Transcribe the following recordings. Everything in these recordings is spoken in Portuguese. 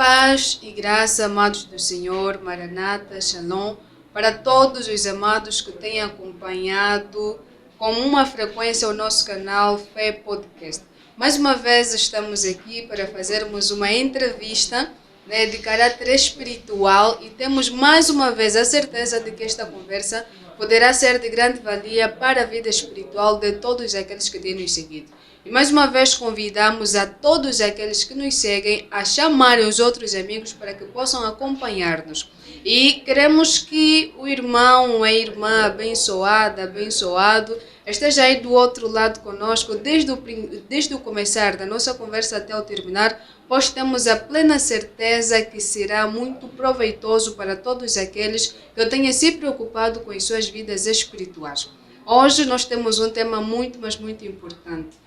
Paz e graça, amados do Senhor, Maranata, Shalom, para todos os amados que têm acompanhado com uma frequência o nosso canal Fé Podcast. Mais uma vez estamos aqui para fazermos uma entrevista, de caráter espiritual e temos mais uma vez a certeza de que esta conversa poderá ser de grande valia para a vida espiritual de todos aqueles que têm nos seguido. E mais uma vez convidamos a todos aqueles que nos seguem a chamarem os outros amigos para que possam acompanhar-nos. E queremos que o irmão, a irmã abençoada, abençoado, esteja aí do outro lado conosco desde o começar da nossa conversa até o terminar, pois temos a plena certeza que será muito proveitoso para todos aqueles que tenham se preocupado com as suas vidas espirituais. Hoje nós temos um tema muito, mas muito importante.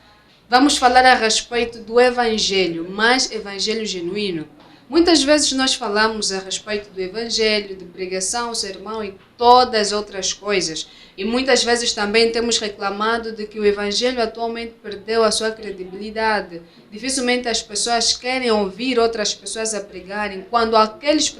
Vamos falar a respeito do Evangelho, mas Evangelho genuíno. Muitas vezes nós falamos a respeito do Evangelho, de pregação, sermão e todas as outras coisas. E muitas vezes também temos reclamado de que o Evangelho atualmente perdeu a sua credibilidade. Dificilmente as pessoas querem ouvir outras pessoas a pregarem. Quando alguns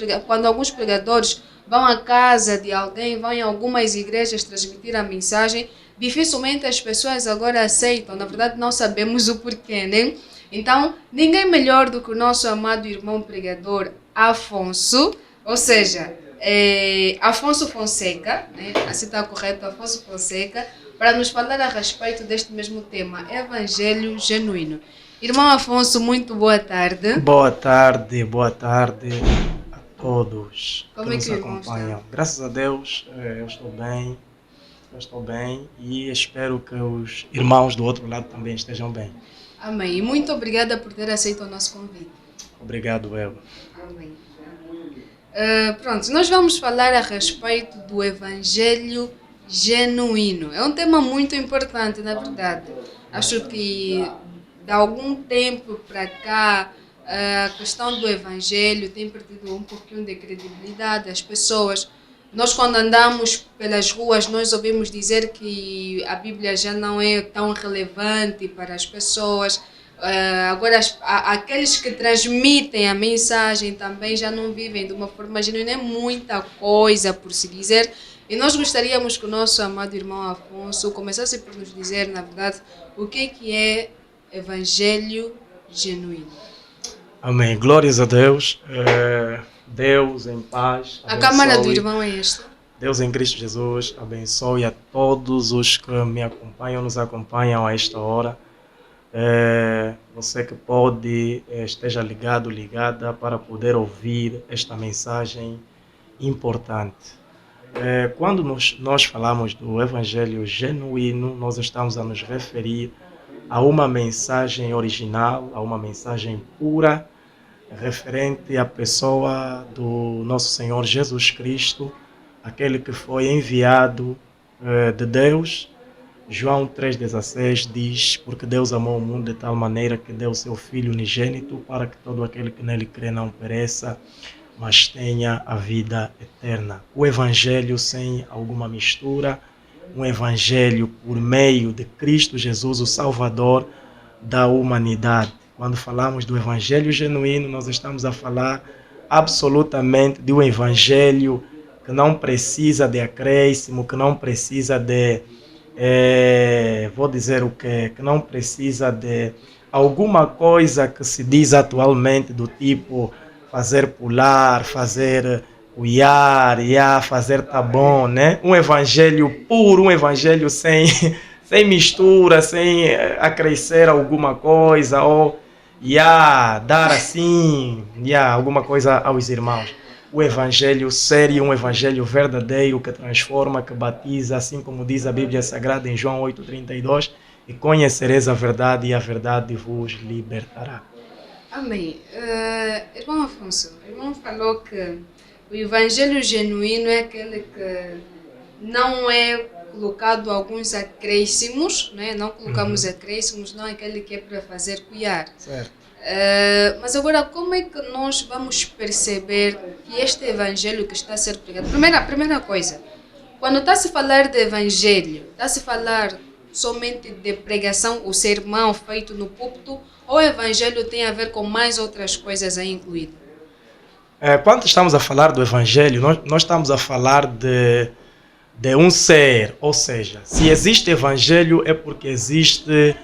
pregadores vão à casa de alguém, vão em algumas igrejas transmitir a mensagem, dificilmente as pessoas agora aceitam. Na verdade, não sabemos o porquê, né? Então, ninguém melhor do que o nosso amado irmão pregador Afonso, ou seja, Afonso Fonseca, né? Assim está correto, Afonso Fonseca, para nos falar a respeito deste mesmo tema, Evangelho genuíno. Irmão Afonso, muito boa tarde. Boa tarde a todos Como que é nos que o irmão acompanham. está? Graças a Deus, eu estou bem e espero que os irmãos do outro lado também estejam bem. Amém. E muito obrigada por ter aceito o nosso convite. Obrigado, eu. Amém. Pronto, nós vamos falar a respeito do Evangelho genuíno. É um tema muito importante, na verdade. Acho que de algum tempo para cá, a questão do Evangelho tem perdido um pouquinho de credibilidade. As pessoas, nós quando andamos pelas ruas, nós ouvimos dizer que a Bíblia já não é tão relevante para as pessoas. Agora, aqueles que transmitem a mensagem também já não vivem de uma forma genuína, é muita coisa por se dizer. E nós gostaríamos que o nosso amado irmão Afonso começasse por nos dizer, na verdade, o que é Evangelho genuíno. Amém. Glórias a Deus. Deus em paz. A câmara do irmão é esta. Deus em Cristo Jesus abençoe a todos os que me acompanham, nos acompanham a esta hora. Você que pode, esteja ligado, ligada para poder ouvir esta mensagem importante. Quando nós falamos do Evangelho genuíno, nós estamos a nos referir a uma mensagem original, a uma mensagem pura, referente à pessoa do nosso Senhor Jesus Cristo, aquele que foi enviado de Deus. João 3,16 diz: porque Deus amou o mundo de tal maneira que deu o seu Filho unigênito para que todo aquele que nele crê não pereça, mas tenha a vida eterna. O Evangelho sem alguma mistura, um Evangelho por meio de Cristo Jesus, o Salvador da humanidade. Quando falamos do Evangelho genuíno, nós estamos a falar absolutamente de um Evangelho que não precisa de acréscimo, que não precisa de, que não precisa de alguma coisa que se diz atualmente do tipo fazer pular, fazer uiar, fazer tá bom, né? Um Evangelho puro, um Evangelho sem mistura, sem acrescer alguma coisa ou dar assim, alguma coisa aos irmãos. O Evangelho sério, um Evangelho verdadeiro que transforma, que batiza, assim como diz a Bíblia Sagrada em João 8,32, e conhecereis a verdade e a verdade vos libertará. Amém. Irmão Afonso, o irmão falou que o Evangelho genuíno é aquele que não é colocado alguns acréscimos, né? Não colocamos acréscimos, não é aquele que é para fazer cuiar. Certo. Mas agora, como é que nós vamos perceber que este Evangelho que está a ser pregado... Primeira coisa, quando está a se falar de Evangelho, está a se falar somente de pregação, o sermão feito no púlpito, ou o Evangelho tem a ver com mais outras coisas aí incluídas? Quando estamos a falar do Evangelho, nós estamos a falar de um ser, ou seja, se existe Evangelho é porque existe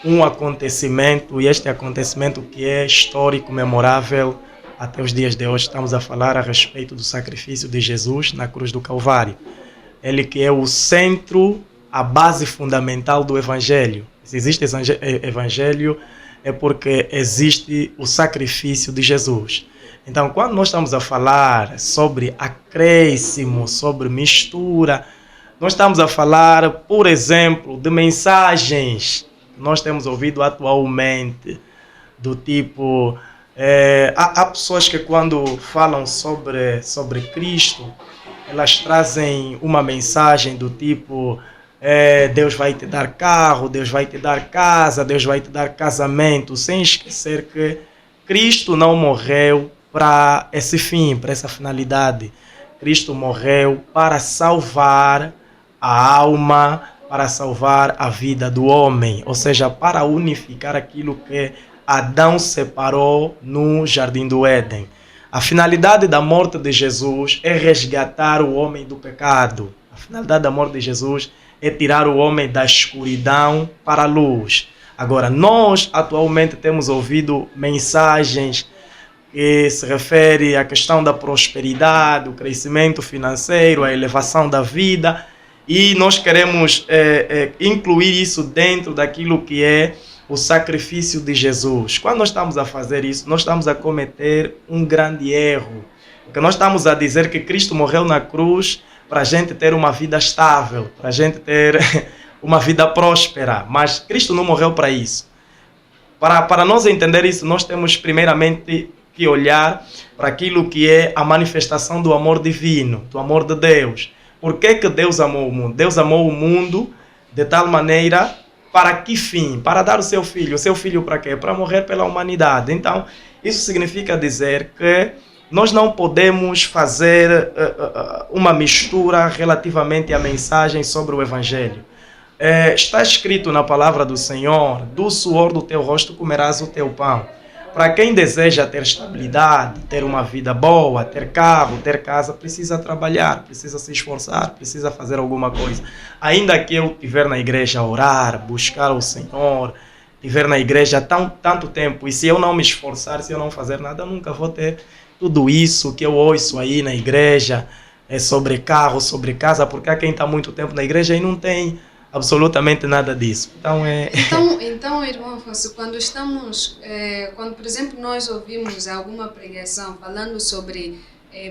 um acontecimento, e este acontecimento que é histórico, memorável, até os dias de hoje estamos a falar a respeito do sacrifício de Jesus na cruz do Calvário. Ele que é o centro, a base fundamental do Evangelho. Se existe Evangelho é porque existe o sacrifício de Jesus. Então, quando nós estamos a falar sobre acréscimo, sobre mistura, nós estamos a falar, por exemplo, de mensagens que nós temos ouvido atualmente, do tipo... há pessoas que quando falam sobre Cristo, elas trazem uma mensagem do tipo... Deus vai te dar carro, Deus vai te dar casa, Deus vai te dar casamento, sem esquecer que Cristo não morreu para esse fim, para essa finalidade. Cristo morreu para salvar a alma, para salvar a vida do homem, ou seja, para unificar aquilo que Adão separou no Jardim do Éden. A finalidade da morte de Jesus é resgatar o homem do pecado. A finalidade da morte de Jesus é tirar o homem da escuridão para a luz. Agora, nós atualmente temos ouvido mensagens que se referem à questão da prosperidade, o crescimento financeiro, a elevação da vida, e nós queremos incluir isso dentro daquilo que é o sacrifício de Jesus. Quando nós estamos a fazer isso, nós estamos a cometer um grande erro, porque nós estamos a dizer que Cristo morreu na cruz para a gente ter uma vida estável, para a gente ter uma vida próspera. Mas Cristo não morreu para isso. Para nós entender isso, nós temos primeiramente que olhar para aquilo que é a manifestação do amor divino, do amor de Deus. Por que Deus amou o mundo? Deus amou o mundo de tal maneira, para que fim? Para dar o seu filho. O seu filho para quê? Para morrer pela humanidade. Então, isso significa dizer que nós não podemos fazer uma mistura relativamente à mensagem sobre o Evangelho. Está escrito na palavra do Senhor: do suor do teu rosto comerás o teu pão. Para quem deseja ter estabilidade, ter uma vida boa, ter carro, ter casa, precisa trabalhar, precisa se esforçar, precisa fazer alguma coisa. Ainda que eu estiver na igreja a orar, buscar o Senhor, estiver na igreja tanto tempo, e se eu não me esforçar, se eu não fazer nada, eu nunca vou ter tudo isso que eu ouço aí na igreja, sobre carro, sobre casa, porque há quem está muito tempo na igreja e não tem absolutamente nada disso. Então, irmão Afonso, quando, por exemplo, nós ouvimos alguma pregação falando sobre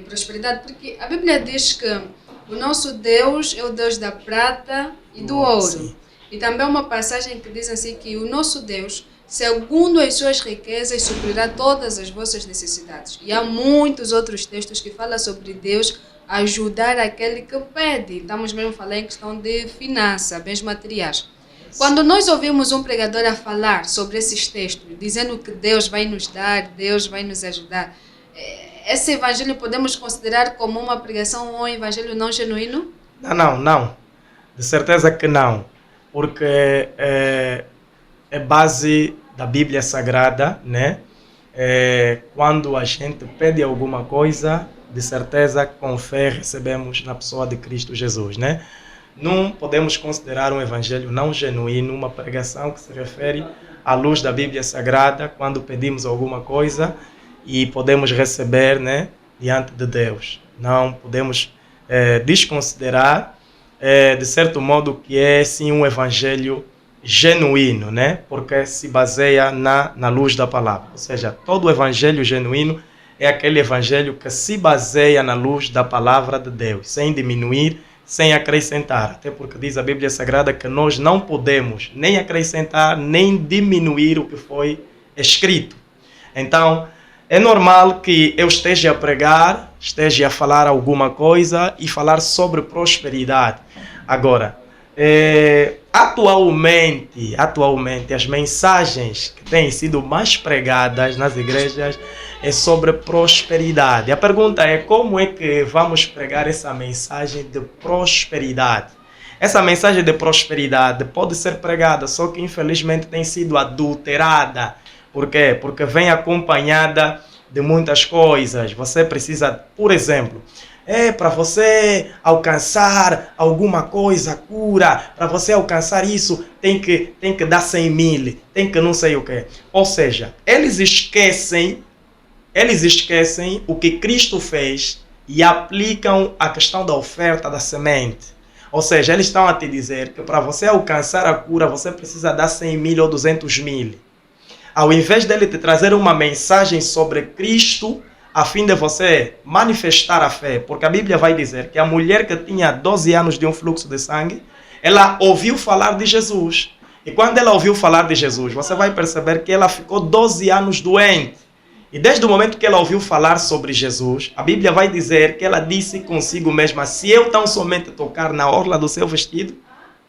prosperidade, porque a Bíblia diz que o nosso Deus é o Deus da prata e do ouro. Sim. E também uma passagem que diz assim que o nosso Deus, segundo as suas riquezas, suprirá todas as vossas necessidades. E há muitos outros textos que falam sobre Deus ajudar aquele que pede. Estamos mesmo falando em questão de finança, bens materiais. Quando nós ouvimos um pregador a falar sobre esses textos, dizendo que Deus vai nos dar, Deus vai nos ajudar, esse evangelho podemos considerar como uma pregação ou um evangelho não genuíno? Não. De certeza que não. Porque é base da Bíblia Sagrada, né? Quando a gente pede alguma coisa, de certeza, com fé, recebemos na pessoa de Cristo Jesus, né? Não podemos considerar um evangelho não genuíno, uma pregação que se refere à luz da Bíblia Sagrada, quando pedimos alguma coisa e podemos receber, né, diante de Deus. Não podemos desconsiderar, de certo modo, que é sim um evangelho genuíno, né? Porque se baseia na luz da palavra. Ou seja, todo evangelho genuíno é aquele evangelho que se baseia na luz da palavra de Deus, sem diminuir, sem acrescentar. Até porque diz a Bíblia Sagrada que nós não podemos nem acrescentar, nem diminuir o que foi escrito. Então, é normal que eu esteja a pregar, esteja a falar alguma coisa e falar sobre prosperidade. Agora, atualmente, as mensagens que têm sido mais pregadas nas igrejas é sobre prosperidade. A pergunta é: como é que vamos pregar essa mensagem de prosperidade? Essa mensagem de prosperidade pode ser pregada, só que infelizmente tem sido adulterada. Por quê? Porque vem acompanhada de muitas coisas. Você precisa, por exemplo, para você alcançar alguma coisa, cura, para você alcançar isso, tem que dar 100 mil, tem que não sei o quê. Ou seja, eles esquecem o que Cristo fez e aplicam a questão da oferta da semente. Ou seja, eles estão a te dizer que para você alcançar a cura, você precisa dar 100 mil ou 200 mil. Ao invés dele te trazer uma mensagem sobre Cristo, a fim de você manifestar a fé. Porque a Bíblia vai dizer que a mulher que tinha 12 anos de um fluxo de sangue, ela ouviu falar de Jesus. E quando ela ouviu falar de Jesus, você vai perceber que ela ficou 12 anos doente. E desde o momento que ela ouviu falar sobre Jesus, a Bíblia vai dizer que ela disse consigo mesma: se eu tão somente tocar na orla do seu vestido,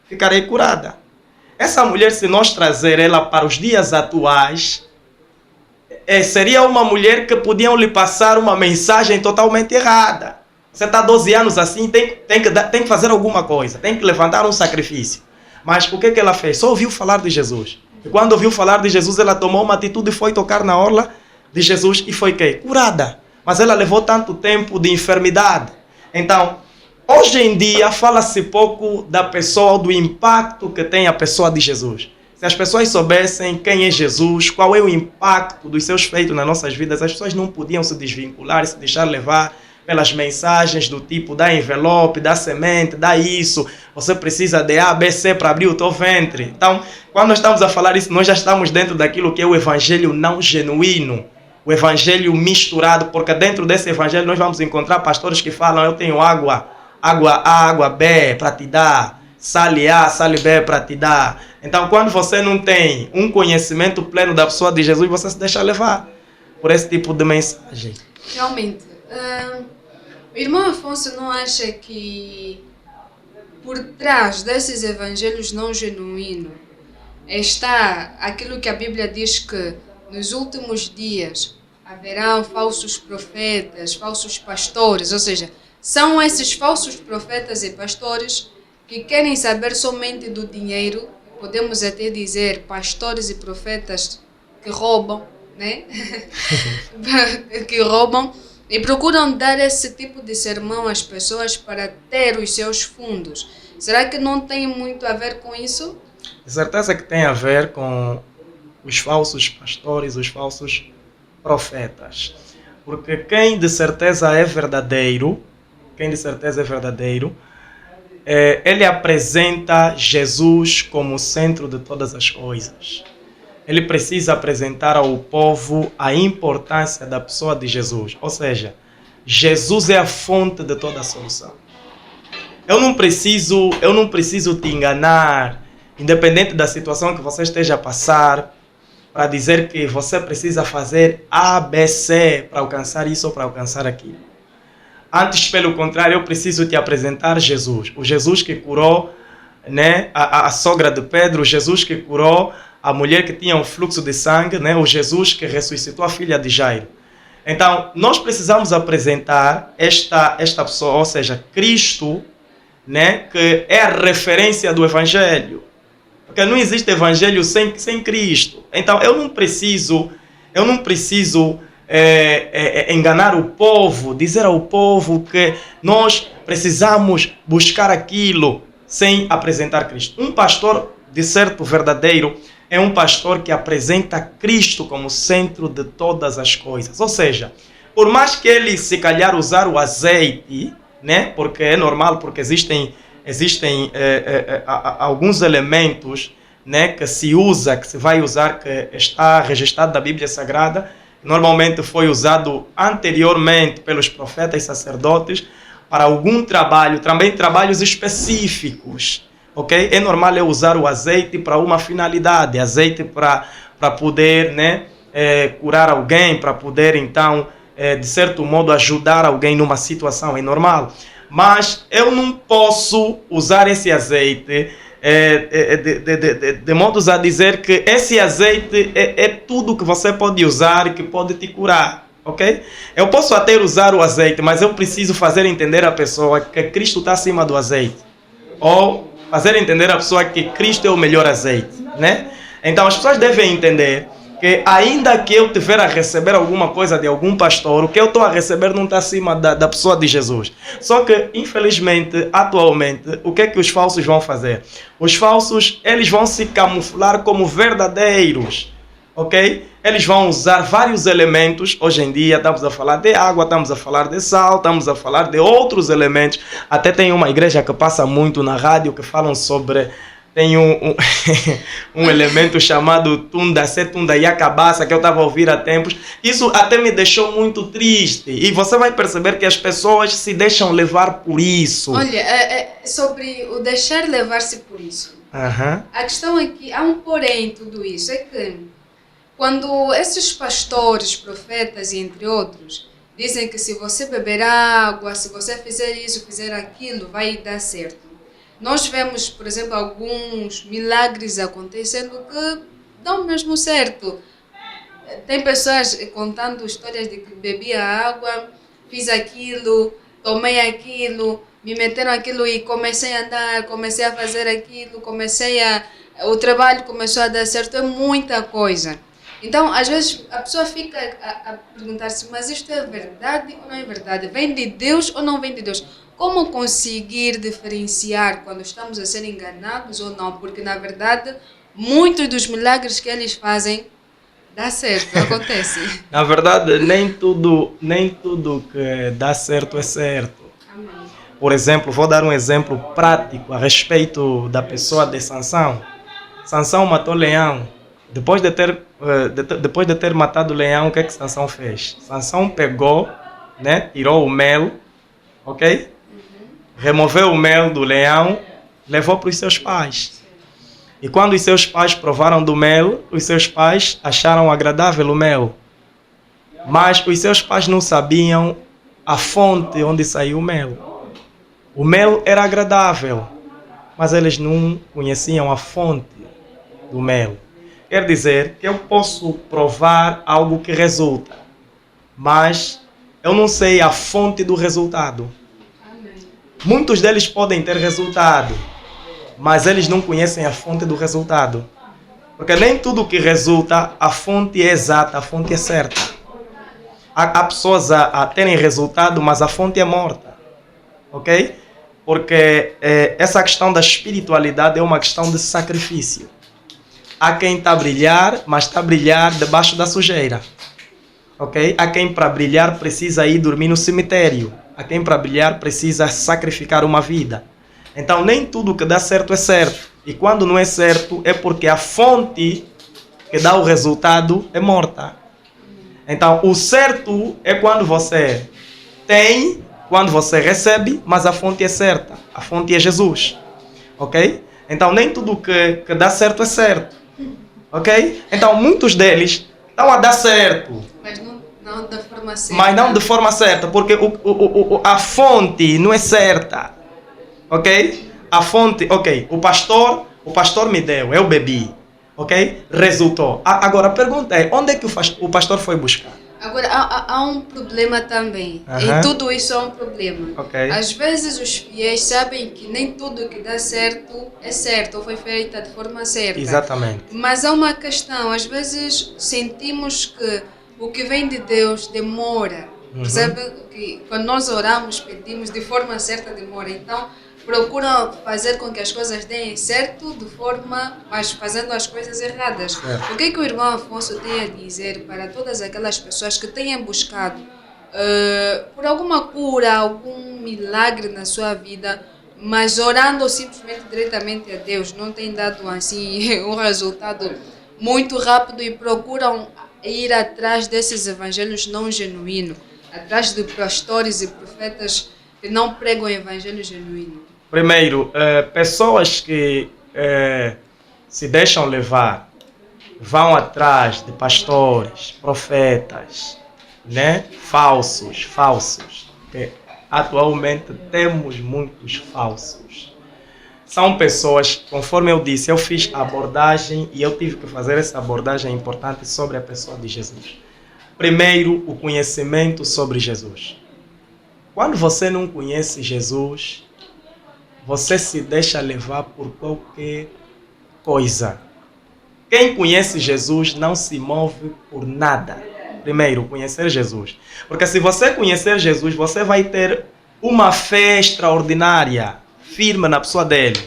ficarei curada. Essa mulher, se nós trazer ela para os dias atuais, seria uma mulher que podiam lhe passar uma mensagem totalmente errada. Você está 12 anos assim, tem que fazer alguma coisa, tem que levantar um sacrifício. Mas o que ela fez? Só ouviu falar de Jesus. E quando ouviu falar de Jesus, ela tomou uma atitude e foi tocar na orla de Jesus e foi que? Curada. Mas ela levou tanto tempo de enfermidade. Então, hoje em dia, fala-se pouco da pessoa, do impacto que tem a pessoa de Jesus. Se as pessoas soubessem quem é Jesus, qual é o impacto dos seus feitos nas nossas vidas, as pessoas não podiam se desvincular e se deixar levar pelas mensagens do tipo: dá envelope, dá semente, dá isso, você precisa de A, B, C para abrir o teu ventre. Então, quando nós estamos a falar isso, nós já estamos dentro daquilo que é o evangelho não genuíno. O evangelho misturado, porque dentro desse evangelho nós vamos encontrar pastores que falam: eu tenho água A, água B para te dar, sale A, sale B para te dar. Então, quando você não tem um conhecimento pleno da pessoa de Jesus, você se deixa levar por esse tipo de mensagem. Realmente, o irmão Afonso não acha que por trás desses evangelhos não genuínos está aquilo que a Bíblia diz, que nos últimos dias haverão falsos profetas, falsos pastores? Ou seja, são esses falsos profetas e pastores que querem saber somente do dinheiro. Podemos até dizer pastores e profetas que roubam, né? Que roubam e procuram dar esse tipo de sermão às pessoas para ter os seus fundos. Será que não tem muito a ver com isso? De certeza que tem a ver com os falsos pastores, os falsos profetas. Porque quem de certeza é verdadeiro, ele apresenta Jesus como o centro de todas as coisas. Ele precisa apresentar ao povo a importância da pessoa de Jesus. Ou seja, Jesus é a fonte de toda a solução. Eu não preciso te enganar, independente da situação que você esteja a passar, para dizer que você precisa fazer A, B, C para alcançar isso ou para alcançar aquilo. Antes, pelo contrário, eu preciso te apresentar Jesus. O Jesus que curou, né, a sogra de Pedro, o Jesus que curou a mulher que tinha um fluxo de sangue, né, o Jesus que ressuscitou a filha de Jairo. Então, nós precisamos apresentar esta pessoa, ou seja, Cristo, né, que é a referência do Evangelho. Porque não existe Evangelho sem Cristo. Então, eu não preciso enganar o povo, dizer ao povo que nós precisamos buscar aquilo sem apresentar Cristo. Um pastor, de certo, verdadeiro, é um pastor que apresenta Cristo como centro de todas as coisas. Ou seja, por mais que ele se calhar usar o azeite, né, porque é normal, porque existem alguns elementos, né, que se vai usar, que está registrado na Bíblia Sagrada, normalmente foi usado anteriormente pelos profetas e sacerdotes para algum trabalho, também trabalhos específicos. Okay? É normal eu usar o azeite para uma finalidade, azeite para poder, né, curar alguém, para poder então, de certo modo, ajudar alguém numa situação, é normal. Mas eu não posso usar esse azeite de modos a dizer que esse azeite é tudo que você pode usar e que pode te curar. Okay? Eu posso até usar o azeite, mas eu preciso fazer entender a pessoa que Cristo está acima do azeite. Ou fazer entender a pessoa que Cristo é o melhor azeite, né? Então as pessoas devem entender que ainda que eu tiver a receber alguma coisa de algum pastor, o que eu estou a receber não está acima da pessoa de Jesus. Só que, infelizmente, atualmente, o que é que os falsos vão fazer? Os falsos, eles vão se camuflar como verdadeiros, ok? Eles vão usar vários elementos. Hoje em dia estamos a falar de água, estamos a falar de sal, estamos a falar de outros elementos. Até tem uma igreja que passa muito na rádio que falam sobre... Tem um elemento chamado tunda, setunda e acabaça que eu estava a ouvir há tempos. Isso até me deixou muito triste. E você vai perceber que as pessoas se deixam levar por isso. Olha, sobre o deixar levar-se por isso. Uhum. A questão é que há um porém em tudo isso. É que quando esses pastores, profetas e entre outros, dizem que se você beber água, se você fizer isso, fizer aquilo, vai dar certo. Nós vemos, por exemplo, alguns milagres acontecendo que dão mesmo certo. Tem pessoas contando histórias de que bebia água, fiz aquilo, tomei aquilo, me meteram aquilo e comecei a andar, comecei a fazer aquilo, o trabalho começou a dar certo, é muita coisa. Então, às vezes, a pessoa fica a perguntar-se, mas isto é verdade ou não é verdade? Vem de Deus ou não vem de Deus? Como conseguir diferenciar quando estamos a ser enganados ou não? Porque, na verdade, muitos dos milagres que eles fazem dá certo, acontece. Na verdade, nem tudo que dá certo é certo. Amém. Por exemplo, vou dar um exemplo prático a respeito da pessoa de Sansão. Sansão matou leão. Depois de ter matado o leão, o que é que Sansão fez? Sansão pegou, né, tirou o mel, ok? Removeu o mel do leão, levou para os seus pais. E quando os seus pais provaram do mel, os seus pais acharam agradável o mel. Mas os seus pais não sabiam a fonte onde saiu o mel. O mel era agradável, mas eles não conheciam a fonte do mel. Quer dizer que eu posso provar algo que resulta, mas eu não sei a fonte do resultado. Muitos deles podem ter resultado, mas eles não conhecem a fonte do resultado. Porque nem tudo que resulta, a fonte é exata, a fonte é certa. Há pessoas a terem resultado, mas a fonte é morta. Ok? Porque essa questão da espiritualidade é uma questão de sacrifício. Há quem está a brilhar, mas está a brilhar debaixo da sujeira. Ok? Há quem para brilhar precisa ir dormir no cemitério. Há quem para brilhar precisa sacrificar uma vida. Então nem tudo que dá certo é certo. E quando não é certo é porque a fonte que dá o resultado é morta. Então o certo é quando você tem, quando você recebe, mas a fonte é certa. A fonte é Jesus. Ok? Então nem tudo que dá certo é certo. Ok? Então muitos deles estão a dar certo. Mas não da forma certa. Mas não de forma certa, porque a fonte não é certa. Ok? A fonte, ok. O pastor me deu, eu bebi. Ok? Resultou. Agora a pergunta é, onde é que o pastor foi buscar? Agora, há um problema também. E tudo isso é um problema. Okay. Às vezes os fiéis sabem que nem tudo que dá certo é certo, ou foi feita de forma certa. Exatamente. Mas há uma questão, às vezes sentimos que o que vem de Deus demora. Percebe? Que quando nós oramos, pedimos de forma certa, demora. Então, procuram fazer com que as coisas deem certo mas fazendo as coisas erradas. O que o irmão Afonso tem a dizer para todas aquelas pessoas que tenham buscado por alguma cura, algum milagre na sua vida, mas orando simplesmente diretamente a Deus, não tem dado assim um resultado muito rápido e procuram ir atrás desses evangelhos não genuínos, atrás de pastores e profetas que não pregam o evangelho genuíno? Primeiro, pessoas que se deixam levar, vão atrás de pastores, profetas, né? Falsos. Atualmente temos muitos falsos. São pessoas, conforme eu disse, eu fiz a abordagem e eu tive que fazer essa abordagem importante sobre a pessoa de Jesus. Primeiro, o conhecimento sobre Jesus. Quando você não conhece Jesus, você se deixa levar por qualquer coisa. Quem conhece Jesus não se move por nada. Primeiro, conhecer Jesus. Porque se você conhecer Jesus, você vai ter uma fé extraordinária, firme na pessoa dele.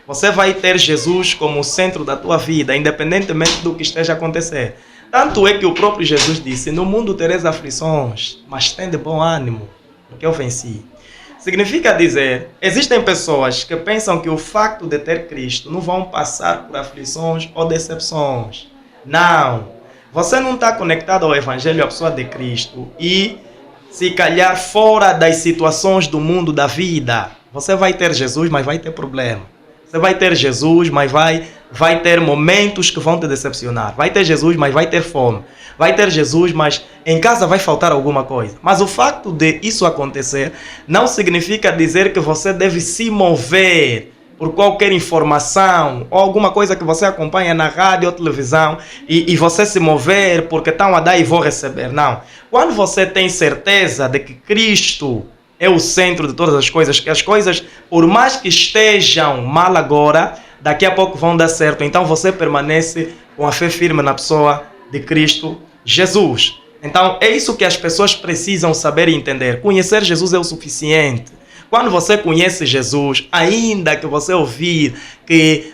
Você vai ter Jesus como o centro da tua vida, independentemente do que esteja a acontecer. Tanto é que o próprio Jesus disse: no mundo tereis aflições, mas tem de bom ânimo, porque eu venci. Significa dizer, existem pessoas que pensam que o facto de ter Cristo não vão passar por aflições ou decepções. Não. Você não está conectado ao Evangelho, à pessoa de Cristo, e se calhar fora das situações do mundo da vida, você vai ter Jesus, mas vai ter problema. Você vai ter Jesus, mas vai ter momentos que vão te decepcionar. Vai ter Jesus, mas vai ter fome. Vai ter Jesus, mas em casa vai faltar alguma coisa. Mas o facto de isso acontecer não significa dizer que você deve se mover por qualquer informação ou alguma coisa que você acompanha na rádio ou televisão e você se mover porque estão a dar e vou receber. Não. Quando você tem certeza de que Cristo é o centro de todas as coisas, que as coisas, por mais que estejam mal agora, daqui a pouco vão dar certo. Então você permanece com a fé firme na pessoa de Cristo Jesus. Então é isso que as pessoas precisam saber e entender. Conhecer Jesus é o suficiente. Quando você conhece Jesus, ainda que você ouvir que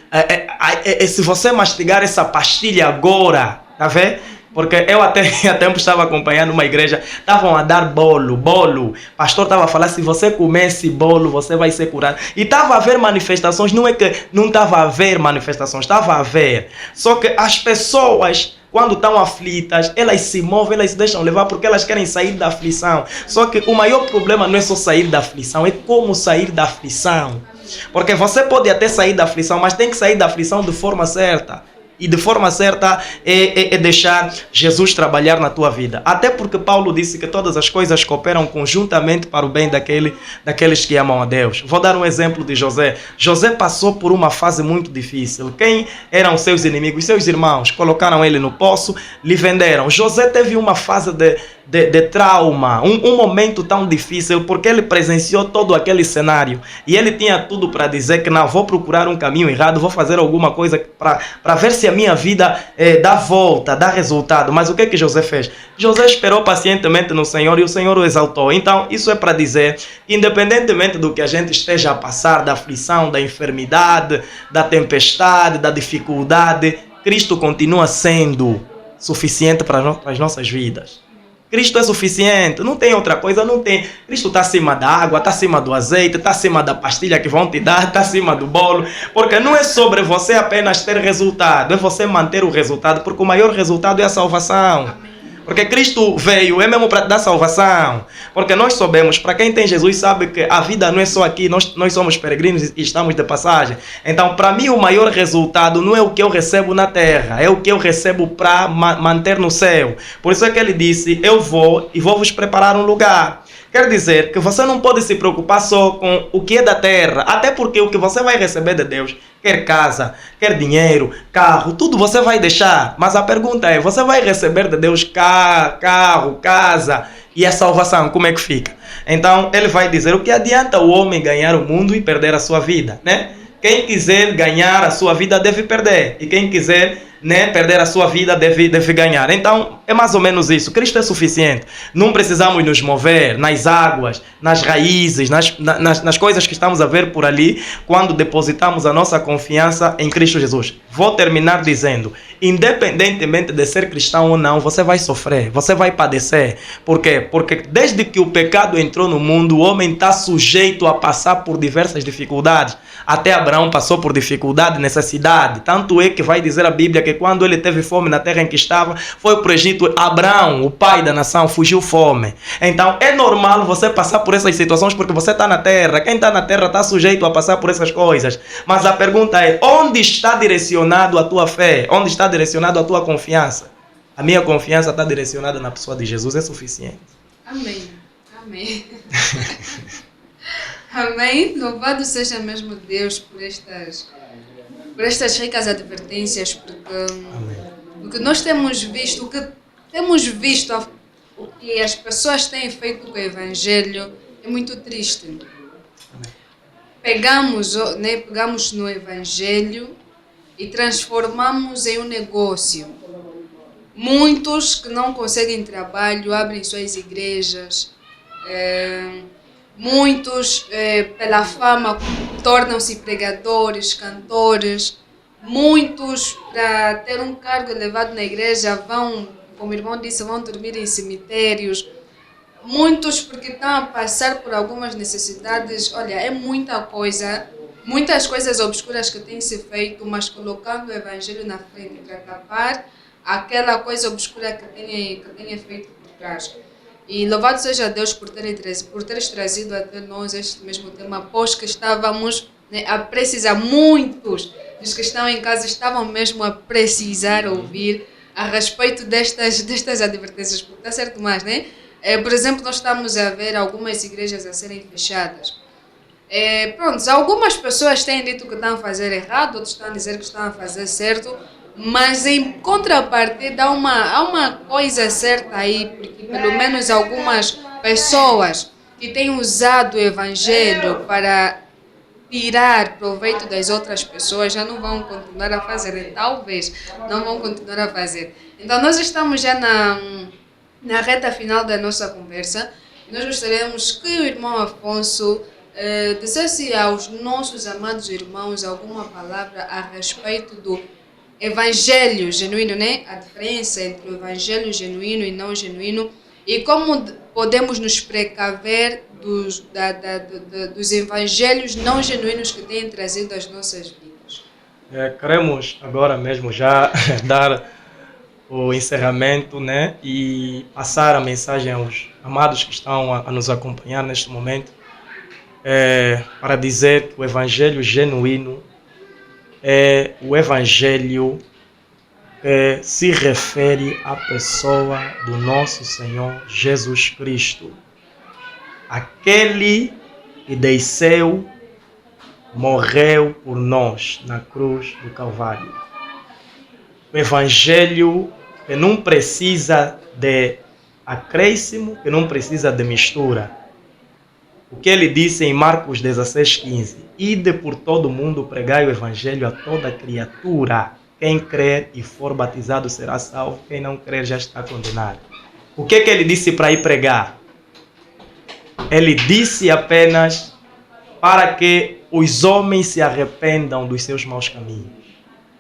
se você mastigar essa pastilha agora, tá vendo? Porque eu até há tempo estava acompanhando uma igreja, estavam a dar bolo. O pastor estava a falar, se você comer esse bolo, você vai ser curado. E estava a haver manifestações, não é que não estava a haver manifestações, estava a haver. Só que as pessoas, quando estão aflitas, elas se movem, elas se deixam levar porque elas querem sair da aflição. Só que o maior problema não é só sair da aflição, é como sair da aflição. Porque você pode até sair da aflição, mas tem que sair da aflição de forma certa. E de forma certa é deixar Jesus trabalhar na tua vida. Até porque Paulo disse que todas as coisas cooperam conjuntamente para o bem daqueles que amam a Deus. Vou dar um exemplo de José. José passou por uma fase muito difícil. Quem eram seus inimigos? Seus irmãos. Colocaram ele no poço, lhe venderam. José teve uma fase de trauma, um momento tão difícil, porque ele presenciou todo aquele cenário. E ele tinha tudo para dizer que não, vou procurar um caminho errado, vou fazer alguma coisa para ver se a minha vida dá volta, dá resultado. Mas o que José fez? José esperou pacientemente no Senhor e o Senhor o exaltou. Então, isso é para dizer, independentemente do que a gente esteja a passar, da aflição, da enfermidade, da tempestade, da dificuldade, Cristo continua sendo suficiente para as nossas vidas. Cristo é suficiente, não tem outra coisa, não tem. Cristo está acima da água, está acima do azeite, está acima da pastilha que vão te dar, está acima do bolo, porque não é sobre você apenas ter resultado, é você manter o resultado, porque o maior resultado é a salvação. Porque Cristo veio, é mesmo para te dar salvação. Porque nós sabemos, para quem tem Jesus sabe que a vida não é só aqui, nós somos peregrinos e estamos de passagem. Então, para mim, o maior resultado não é o que eu recebo na terra, é o que eu recebo para manter no céu. Por isso é que ele disse, eu vou e vou vos preparar um lugar. Quer dizer que você não pode se preocupar só com o que é da terra, até porque o que você vai receber de Deus, quer casa, quer dinheiro, carro, tudo você vai deixar. Mas a pergunta é, você vai receber de Deus carro, casa e a salvação, como é que fica? Então ele vai dizer, o que adianta o homem ganhar o mundo e perder a sua vida, né? Quem quiser ganhar a sua vida deve perder, e quem quiser perder a sua vida deve ganhar. Então é mais ou menos isso. Cristo é suficiente. Não precisamos nos mover nas águas, nas raízes, nas coisas que estamos a ver por ali quando depositamos a nossa confiança em Cristo Jesus. Vou terminar dizendo, independentemente de ser cristão ou não, você vai sofrer, você vai padecer. Por quê? Porque desde que o pecado entrou no mundo, o homem está sujeito a passar por diversas dificuldades. Até Abraão passou por dificuldade, necessidade. Tanto é que vai dizer a Bíblia que quando ele teve fome na terra em que estava, foi para o Egito. Abraão, o pai da nação, fugiu fome. Então é normal você passar por essas situações porque você está na terra. Quem está na terra está sujeito a passar por essas coisas. Mas a pergunta é, onde está direcionado a tua fé? Onde está direcionado a tua confiança? A minha confiança está direcionada na pessoa de Jesus, é suficiente. Amém. Amém. Amém. Louvado seja mesmo Deus por estas ricas advertências, porque nós temos visto o que as pessoas têm feito com o Evangelho é muito triste. Pegamos no Evangelho e transformamos em um negócio. Muitos que não conseguem trabalho abrem suas igrejas. Muitos, pela fama, tornam-se pregadores, cantores. Muitos, para ter um cargo elevado na igreja, vão, como o irmão disse, vão dormir em cemitérios. Muitos porque estão a passar por algumas necessidades. Olha, é muita coisa, muitas coisas obscuras que têm se feito, mas colocando o evangelho na frente para tapar aquela coisa obscura que tenha feito por trás. E louvado seja Deus por teres trazido até nós este mesmo tema, pois que estávamos, né, a precisar. Muitos dos que estão em casa estavam mesmo a precisar ouvir a respeito destas advertências, porque está certo mais, né? Por exemplo, nós estamos a ver algumas igrejas a serem fechadas. Pronto, algumas pessoas têm dito que estão a fazer errado, outros estão a dizer que estão a fazer certo, mas em contrapartida há uma coisa certa aí, porque pelo menos algumas pessoas que têm usado o evangelho para tirar proveito das outras pessoas já não vão continuar a fazer, talvez não vão continuar a fazer. Então nós estamos já na reta final da nossa conversa. Nós gostaríamos que o irmão Afonso dissesse aos nossos amados irmãos alguma palavra a respeito do evangelho genuíno, né? A diferença entre o evangelho genuíno e não genuíno, e como podemos nos precaver dos evangelhos não genuínos que têm trazido às nossas vidas. Queremos agora mesmo já dar o encerramento, né? E passar a mensagem aos amados que estão a nos acompanhar neste momento, para dizer que o evangelho genuíno é o evangelho que se refere à pessoa do nosso Senhor Jesus Cristo, aquele que desceu, morreu por nós na cruz do Calvário. O evangelho que não precisa de acréscimo, que não precisa de mistura. O que ele disse em Marcos 16:15: Ide por todo o mundo, pregai o evangelho a toda criatura. Quem crer e for batizado será salvo, quem não crer já está condenado. O que ele disse para ir pregar? Ele disse apenas para que os homens se arrependam dos seus maus caminhos.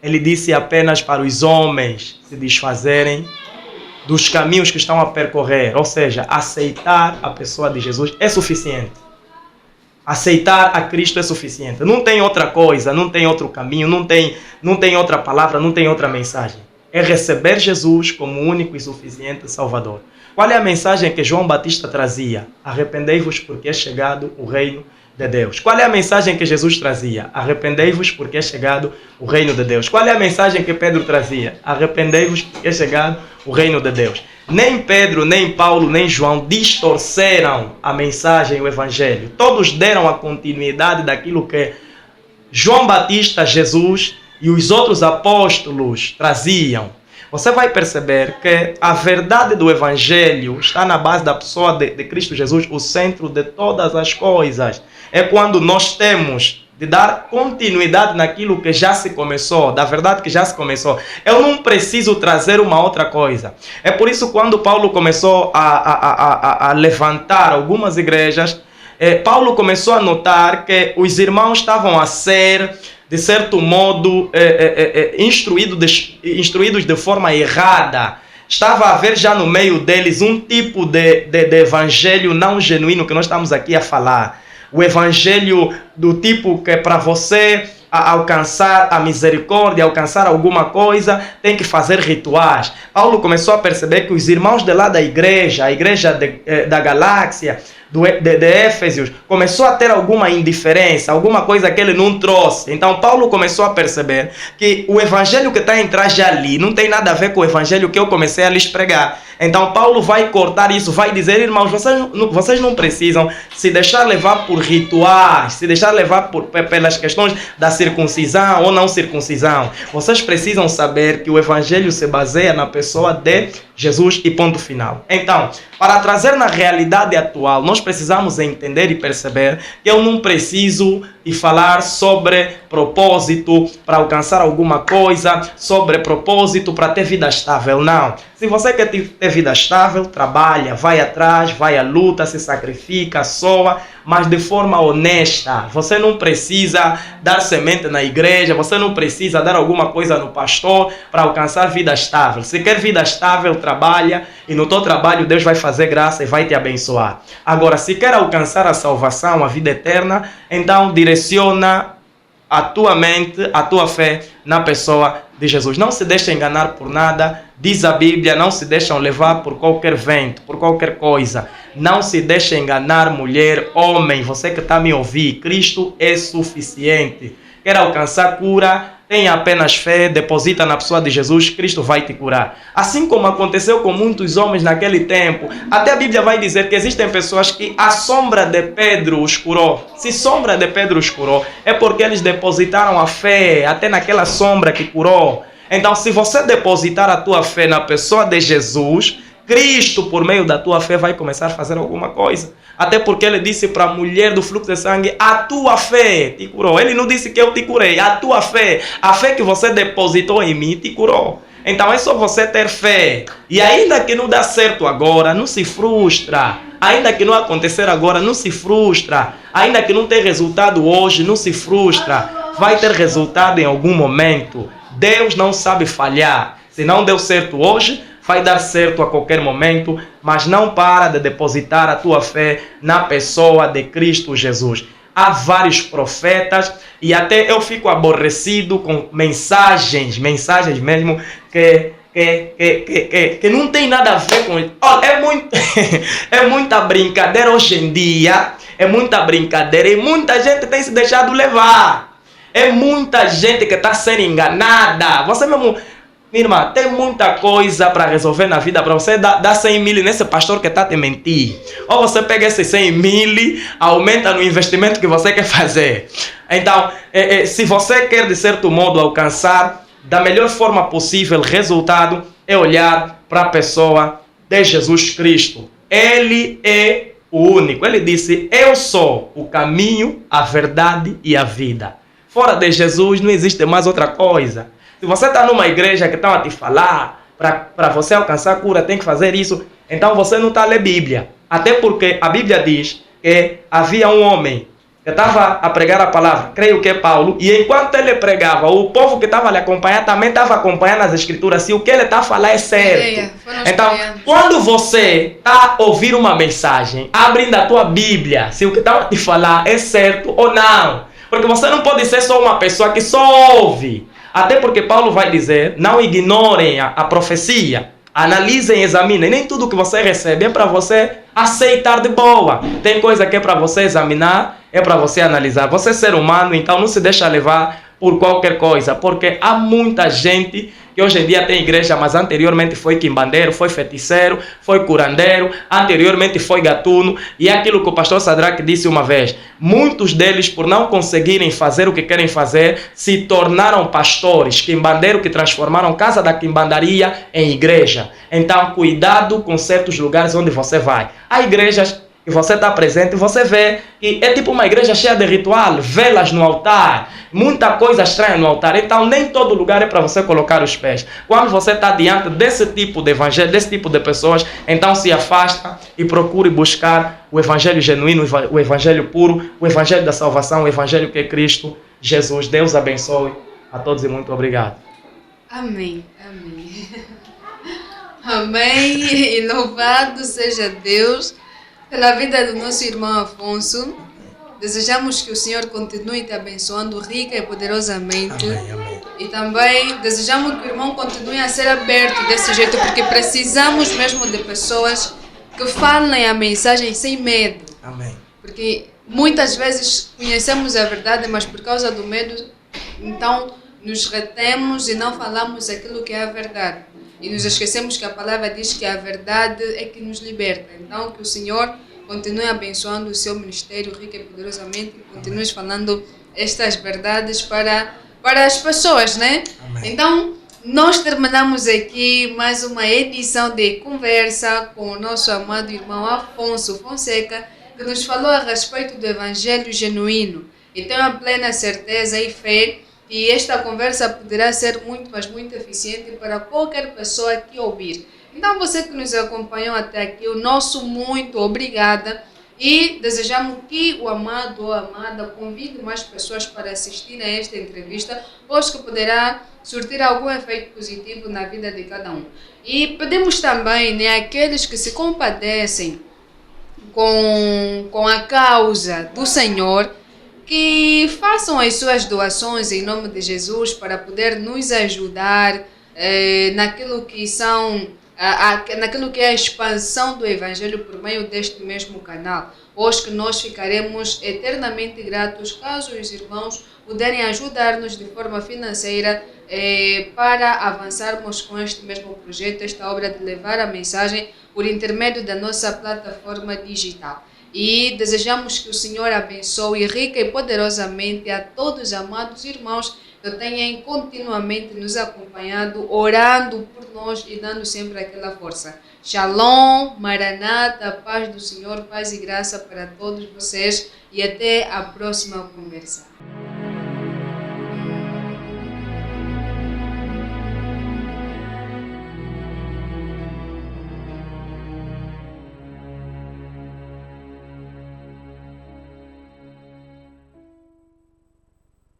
Ele disse apenas para os homens se desfazerem dos caminhos que estão a percorrer, ou seja, aceitar a pessoa de Jesus é suficiente. Aceitar a Cristo é suficiente. Não tem outra coisa, não tem outro caminho, não tem outra palavra, não tem outra mensagem. É receber Jesus como único e suficiente Salvador. Qual é a mensagem que João Batista trazia? Arrependei-vos porque é chegado o reino de Deus. Qual é a mensagem que Jesus trazia? Arrependei-vos porque é chegado o reino de Deus. Qual é a mensagem que Pedro trazia? Arrependei-vos porque é chegado o reino de Deus. Nem Pedro, nem Paulo, nem João distorceram a mensagem, o evangelho. Todos deram a continuidade daquilo que João Batista, Jesus e os outros apóstolos traziam. Você vai perceber que a verdade do evangelho está na base da pessoa de Cristo Jesus, o centro de todas as coisas. É quando nós temos de dar continuidade naquilo que já se começou, da verdade que já se começou. Eu não preciso trazer uma outra coisa. É por isso que quando Paulo começou a levantar algumas igrejas, Paulo começou a notar que os irmãos estavam a ser, de certo modo, instruídos de forma errada. Estava a haver já no meio deles um tipo de evangelho não genuíno que nós estamos aqui a falar. O evangelho do tipo que para você alcançar a misericórdia, alcançar alguma coisa, tem que fazer rituais. Paulo começou a perceber que os irmãos de lá da igreja, a igreja da galáxia, de Éfesos, começou a ter alguma indiferença, alguma coisa que ele não trouxe. Então Paulo começou a perceber que o evangelho que está em trás ali não tem nada a ver com o evangelho que eu comecei a lhes pregar. Então Paulo vai cortar isso, vai dizer: irmãos, vocês não precisam se deixar levar por rituais, se deixar deixar levar pelas questões da circuncisão ou não circuncisão. Vocês precisam saber que o evangelho se baseia na pessoa de Jesus e ponto final. Então, para trazer na realidade atual, nós precisamos entender e perceber que eu não preciso e falar sobre propósito para alcançar alguma coisa, sobre propósito para ter vida estável. Não. Se você quer ter vida estável, trabalha, vai atrás, vai à luta, se sacrifica, soa, mas de forma honesta. Você não precisa dar semente na igreja, você não precisa dar alguma coisa no pastor para alcançar vida estável. Se quer vida estável, trabalha, e no teu trabalho Deus vai fazer graça e vai te abençoar. Agora, se quer alcançar a salvação, a vida eterna, então direciona a tua mente, a tua fé na pessoa de Jesus. Não se deixe enganar por nada. Diz a Bíblia, não se deixam levar por qualquer vento, por qualquer coisa. Não se deixe enganar, mulher, homem. Você que está me ouvindo, Cristo é suficiente. Quer alcançar cura? Tenha apenas fé, deposita na pessoa de Jesus, Cristo vai te curar. Assim como aconteceu com muitos homens naquele tempo, até a Bíblia vai dizer que existem pessoas que a sombra de Pedro os curou. Se sombra de Pedro os curou, é porque eles depositaram a fé até naquela sombra que curou. Então, se você depositar a tua fé na pessoa de Jesus, Cristo, por meio da tua fé, vai começar a fazer alguma coisa. Até porque ele disse para a mulher do fluxo de sangue, a tua fé te curou. Ele não disse que eu te curei, a tua fé. A fé que você depositou em mim te curou. Então é só você ter fé. E ainda que não dá certo agora, não se frustra. Ainda que não acontecer agora, não se frustra. Ainda que não tenha resultado hoje, não se frustra. Vai ter resultado em algum momento. Deus não sabe falhar. Se não deu certo hoje, vai dar certo a qualquer momento, mas não para de depositar a tua fé na pessoa de Cristo Jesus. Há vários profetas e até eu fico aborrecido com mensagens mesmo que não tem nada a ver com isso. Olha, é muita brincadeira hoje em dia, é muita brincadeira e muita gente tem se deixado levar. É muita gente que está sendo enganada. Você mesmo... Minha irmã, tem muita coisa para resolver na vida. Para você dar 100 mil nesse pastor que está te mentir. Ou você pega esses 100 mil, aumenta no investimento que você quer fazer. Então, se você quer de certo modo alcançar da melhor forma possível resultado, é olhar para a pessoa de Jesus Cristo. Ele é o único. Ele disse, eu sou o caminho, a verdade e a vida. Fora de Jesus não existe mais outra coisa. Se você está numa igreja que estão a te falar, para você alcançar a cura tem que fazer isso, então você não está a ler Bíblia. Até porque a Bíblia diz que havia um homem que estava a pregar a palavra, creio que é Paulo, e enquanto ele pregava, o povo que estava a lhe acompanhar também estava acompanhando as escrituras, se o que ele está a falar é certo. Então, quando você está a ouvir uma mensagem, abrindo a tua Bíblia, se o que está a te falar é certo ou não. Porque você não pode ser só uma pessoa que só ouve. Até porque Paulo vai dizer, não ignorem a profecia, analisem, examinem. Nem tudo que você recebe é para você aceitar de boa. Tem coisa que é para você examinar, é para você analisar. Você é ser humano, então não se deixa levar por qualquer coisa. Porque há muita gente que hoje em dia tem igreja, mas anteriormente foi quimbandeiro, foi feiticeiro, foi curandeiro, anteriormente foi gatuno. E é aquilo que o pastor Sadraque disse uma vez. Muitos deles, por não conseguirem fazer o que querem fazer, se tornaram pastores, quimbandeiro que transformaram casa da quimbandaria em igreja. Então, cuidado com certos lugares onde você vai. Há igrejas que você está presente, você vê que é tipo uma igreja cheia de ritual, velas no altar, muita coisa estranha no altar. Então, nem todo lugar é para você colocar os pés. Quando você está diante desse tipo de evangelho, desse tipo de pessoas, então se afasta e procure buscar o evangelho genuíno, o evangelho puro, o evangelho da salvação, o evangelho que é Cristo Jesus. Deus abençoe a todos e muito obrigado. Amém. Amém. Amém. E louvado seja Deus pela vida do nosso irmão Afonso. Desejamos que o Senhor continue te abençoando rica e poderosamente. Amém, amém. E também desejamos que o irmão continue a ser aberto desse jeito, porque precisamos mesmo de pessoas que falem a mensagem sem medo. Amém. Porque muitas vezes conhecemos a verdade, mas por causa do medo, então nos retemos e não falamos aquilo que é a verdade. E nos esquecemos que a palavra diz que a verdade é que nos liberta. Então, que o Senhor continue abençoando o seu ministério rica e poderosamente, e continue falando estas verdades para as pessoas, né? Amém. Então, nós terminamos aqui mais uma edição de conversa com o nosso amado irmão Afonso Fonseca, que nos falou a respeito do Evangelho genuíno. E tenho a plena certeza e fé que esta conversa poderá ser muito, mas muito eficiente para qualquer pessoa que ouvir. Então, você que nos acompanhou até aqui, o nosso muito obrigada. E desejamos que o amado ou a amada convide mais pessoas para assistir a esta entrevista, pois que poderá surtir algum efeito positivo na vida de cada um. E pedimos também, né, aqueles que se compadecem com a causa do Senhor, que façam as suas doações em nome de Jesus para poder nos ajudar naquilo que são naquilo que é a expansão do Evangelho por meio deste mesmo canal. Hoje que nós ficaremos eternamente gratos caso os irmãos puderem ajudar-nos de forma financeira para avançarmos com este mesmo projeto, esta obra de levar a mensagem por intermédio da nossa plataforma digital. E desejamos que o Senhor abençoe rica e poderosamente a todos os amados irmãos que tenham continuamente nos acompanhado, orando por nós e dando sempre aquela força. Shalom, Maranata, paz do Senhor, paz e graça para todos vocês e até a próxima conversa.